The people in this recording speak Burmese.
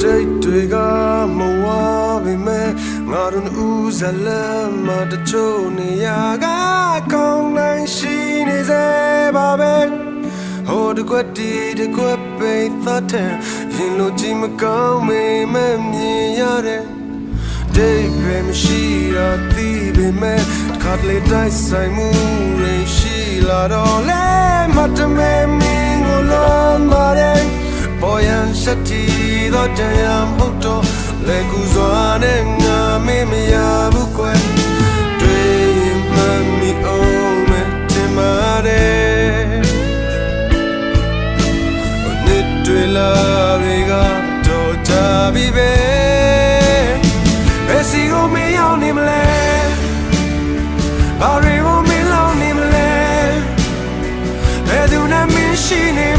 date တွေကမဝပြီမဲ့ငါတို့ဦးဇလမ်းမှာတချို့နေရာကကောင်းနိုင်ရှိနေစေပါပဲဟိုတကွက်တီတကွက်ပိတ်သတဲ့ရင်လိုကြည့်မကောင်းမေးမမြင်ရတဲ့date ပဲမရှိတော့သိပေမဲ့တစ်ခါတလေတိုက်ဆိုင်မှုတွေရှိလာတော့လဲမတ်တမဲမင်းကိုလုံးပါတယ်ပေါ်ရန်ရှက်တီတော့တရားမဟုတ်တော့လေကူစွာနဲ့ငါမေးမရဘူးကွယ်တွေ့ရင်မှမီအောင်မဲ့တင်ပါတယ်နှစ်တွေလာတွေကတော့ကြပြီပဲဘယ်စီကိုမရောက်နေမလဲဘာတွေကိုမင်းလောင်းနေမလဲဘယ်သူနဲ့မင်းရှိနေ